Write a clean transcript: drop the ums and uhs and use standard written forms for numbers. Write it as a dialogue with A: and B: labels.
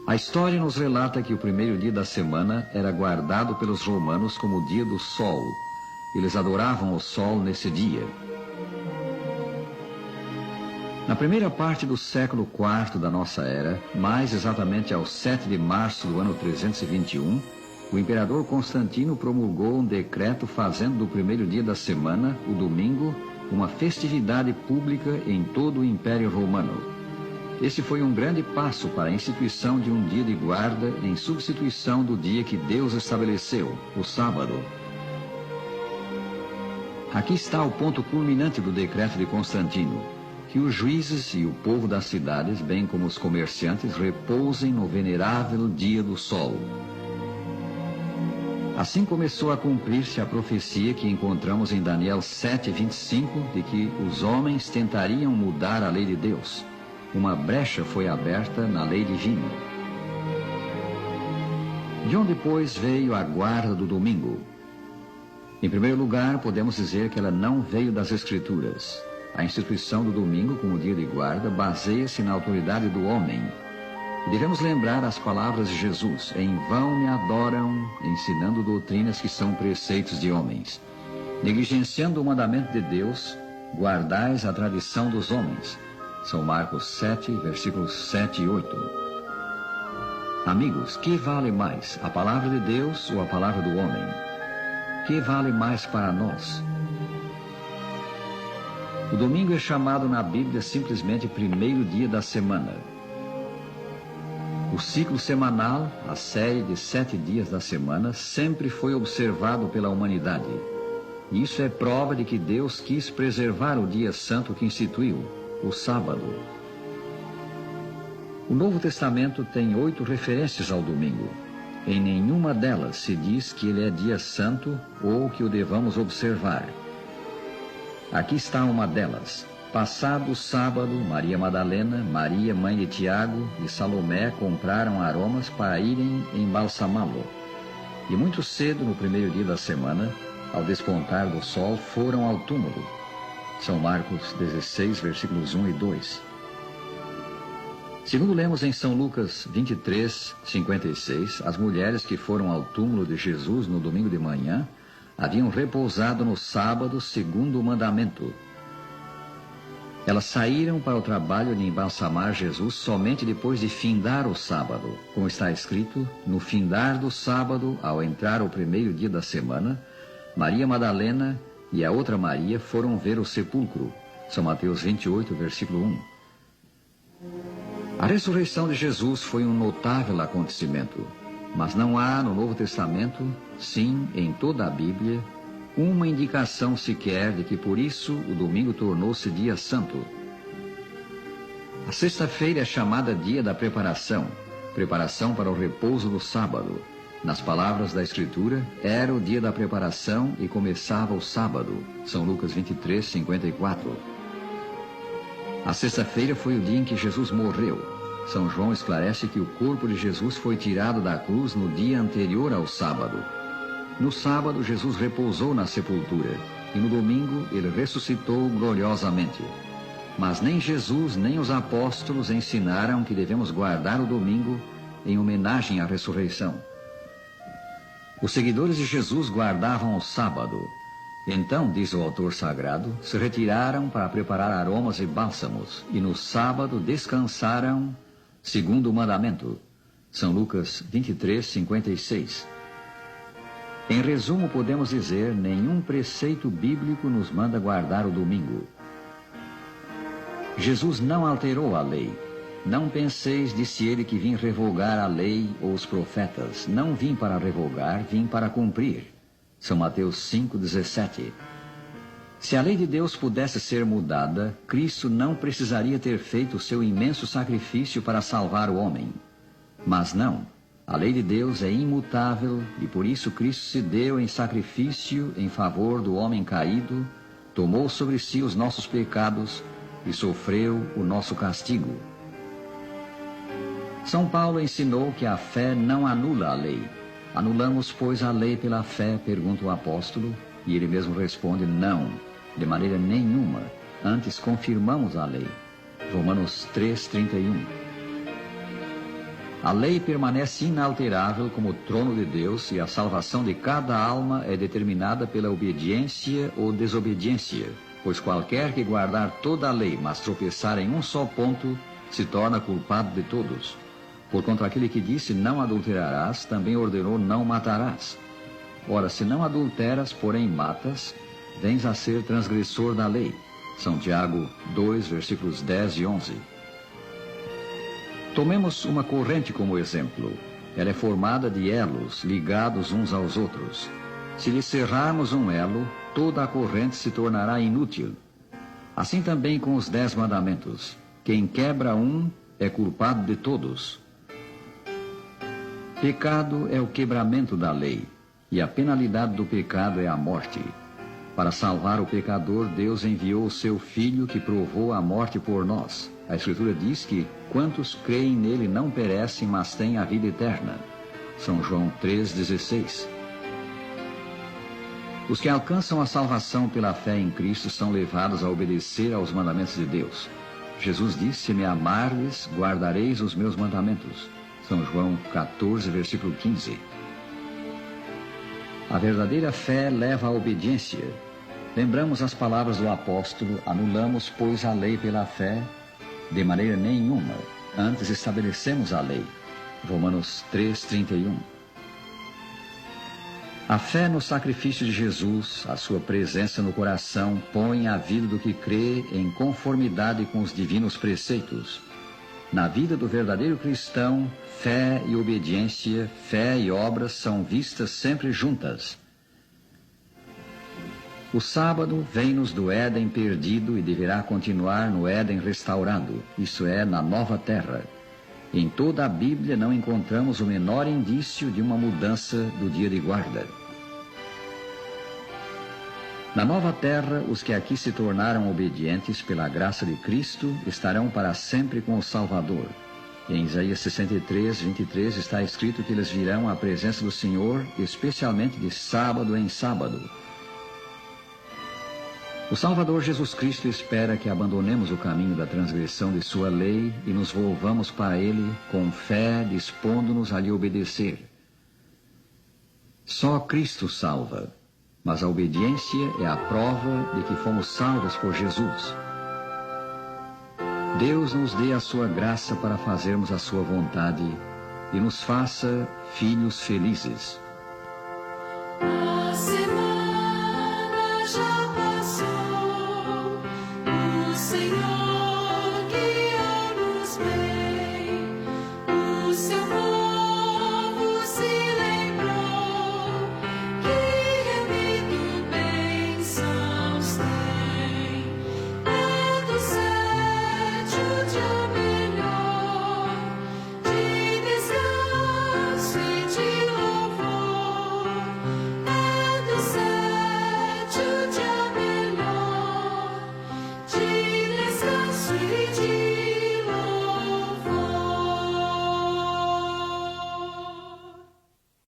A: A história nos relata que o primeiro dia da semana era guardado pelos romanos como o dia do sol. Eles adoravam o sol nesse dia. Na primeira parte do século IV da nossa era, mais exatamente ao 7 de março do ano 321, o imperador Constantino promulgou um decreto fazendo do primeiro dia da semana, o domingo, uma festividade pública em todo o Império Romano. Esse foi um grande passo para a instituição de um dia de guarda em substituição do dia que Deus estabeleceu, o sábado. Aqui está o ponto culminante do decreto de Constantino: que os juízes e o povo das cidades, bem como os comerciantes, repousem no venerável dia do sol. Assim começou a cumprir-se a profecia que encontramos em Daniel 7:25, de que os homens tentariam mudar a lei de Deus. Uma brecha foi aberta na lei divina. De onde, pois, veio a guarda do domingo? Em primeiro lugar, podemos dizer que ela não veio das Escrituras. A instituição do domingo como dia de guarda baseia-se na autoridade do homem. Devemos lembrar as palavras de Jesus: em vão me adoram, ensinando doutrinas que são preceitos de homens. Negligenciando o mandamento de Deus, guardais a tradição dos homens. São Marcos 7, versículos 7 e 8. Amigos, que vale mais, a palavra de Deus ou a palavra do homem? Que vale mais para nós? O domingo é chamado na Bíblia simplesmente primeiro dia da semana. O ciclo semanal, a série de 7 dias da semana, sempre foi observado pela humanidade. Isso é prova de que Deus quis preservar o dia santo que instituiu, o sábado. O Novo Testamento tem 8 referências ao domingo. Em nenhuma delas se diz que ele é dia santo ou que o devamos observar. Aqui está uma delas. Passado o sábado, Maria Madalena, Maria, mãe de Tiago e Salomé compraram aromas para irem embalsamá-lo. E muito cedo, no primeiro dia da semana, ao despontar do sol, foram ao túmulo. São Marcos 16, versículos 1 e 2. Segundo lemos em São Lucas 23, 56, as mulheres que foram ao túmulo de Jesus no domingo de manhã haviam repousado no sábado segundo o mandamento. Elas saíram para o trabalho de embalsamar Jesus somente depois de findar o sábado. Como está escrito, no findar do sábado, ao entrar o primeiro dia da semana, Maria Madalena e a outra Maria foram ver o sepulcro. São Mateus 28, versículo 1. A ressurreição de Jesus foi um notável acontecimento, mas não há no Novo Testamento, sim, em toda a Bíblia, uma indicação sequer de que por isso o domingo tornou-se dia santo. A sexta-feira é chamada dia da preparação, preparação para o repouso do sábado. Nas palavras da Escritura, era o dia da preparação e começava o sábado. São Lucas 23, 54. A sexta-feira foi o dia em que Jesus morreu. São João esclarece que o corpo de Jesus foi tirado da cruz no dia anterior ao sábado. No sábado, Jesus repousou na sepultura, e no domingo ele ressuscitou gloriosamente. Mas nem Jesus nem os apóstolos ensinaram que devemos guardar o domingo em homenagem à ressurreição. Os seguidores de Jesus guardavam o sábado. Então, diz o autor sagrado, se retiraram para preparar aromas e bálsamos, e no sábado descansaram segundo o mandamento. São Lucas 23, 56. Em resumo, podemos dizer, nenhum preceito bíblico nos manda guardar o domingo. Jesus não alterou a lei. Não penseis, disse ele, que vim revogar a lei ou os profetas. Não vim para revogar, vim para cumprir. São Mateus 5,17. Se a lei de Deus pudesse ser mudada, Cristo não precisaria ter feito o seu imenso sacrifício para salvar o homem. Mas não. A lei de Deus é imutável e por isso Cristo se deu em sacrifício em favor do homem caído, tomou sobre si os nossos pecados e sofreu o nosso castigo. São Paulo ensinou que a fé não anula a lei. Anulamos, pois, a lei pela fé, pergunta o apóstolo, e ele mesmo responde, não, de maneira nenhuma, antes confirmamos a lei. Romanos 3:31. A lei permanece inalterável como o trono de Deus e a salvação de cada alma é determinada pela obediência ou desobediência, pois qualquer que guardar toda a lei, mas tropeçar em um só ponto, se torna culpado de todos. Porquanto aquele que disse não adulterarás, também ordenou não matarás. Ora, se não adulteras, porém matas, vens a ser transgressor da lei. São Tiago 2, versículos 10 e 11. Tomemos uma corrente como exemplo. Ela é formada de elos ligados uns aos outros. Se lhe cerrarmos um elo, toda a corrente se tornará inútil. Assim também com os 10 mandamentos. Quem quebra um é culpado de todos. Pecado é o quebramento da lei, e a penalidade do pecado é a morte. Para salvar o pecador, Deus enviou o seu Filho que provou a morte por nós. A Escritura diz que quantos creem nele não perecem, mas têm a vida eterna. São João 3,16. Os que alcançam a salvação pela fé em Cristo são levados a obedecer aos mandamentos de Deus. Jesus disse: se me amardes, guardareis os meus mandamentos. São João 14, versículo 15. A verdadeira fé leva à obediência. Lembramos as palavras do apóstolo: anulamos, pois, a lei pela fé? De maneira nenhuma, antes estabelecemos a lei. Romanos 3:31. A fé no sacrifício de Jesus, a sua presença no coração, põe a vida do que crê em conformidade com os divinos preceitos. Na vida do verdadeiro cristão, fé e obediência, fé e obras são vistas sempre juntas. O sábado vem-nos do Éden perdido e deverá continuar no Éden restaurado, isso é, na nova terra. Em toda a Bíblia não encontramos o menor indício de uma mudança do dia de guarda. Na nova terra, os que aqui se tornaram obedientes pela graça de Cristo estarão para sempre com o Salvador. Em Isaías 63, 23 está escrito que eles virão à presença do Senhor, especialmente de sábado em sábado. O Salvador Jesus Cristo espera que abandonemos o caminho da transgressão de sua lei e nos volvamos para Ele com fé, dispondo-nos a lhe obedecer. Só Cristo salva, mas a obediência é a prova de que fomos salvos por Jesus. Deus nos dê a sua graça para fazermos a sua vontade e nos faça filhos felizes.
B: A semana já passou, o Senhor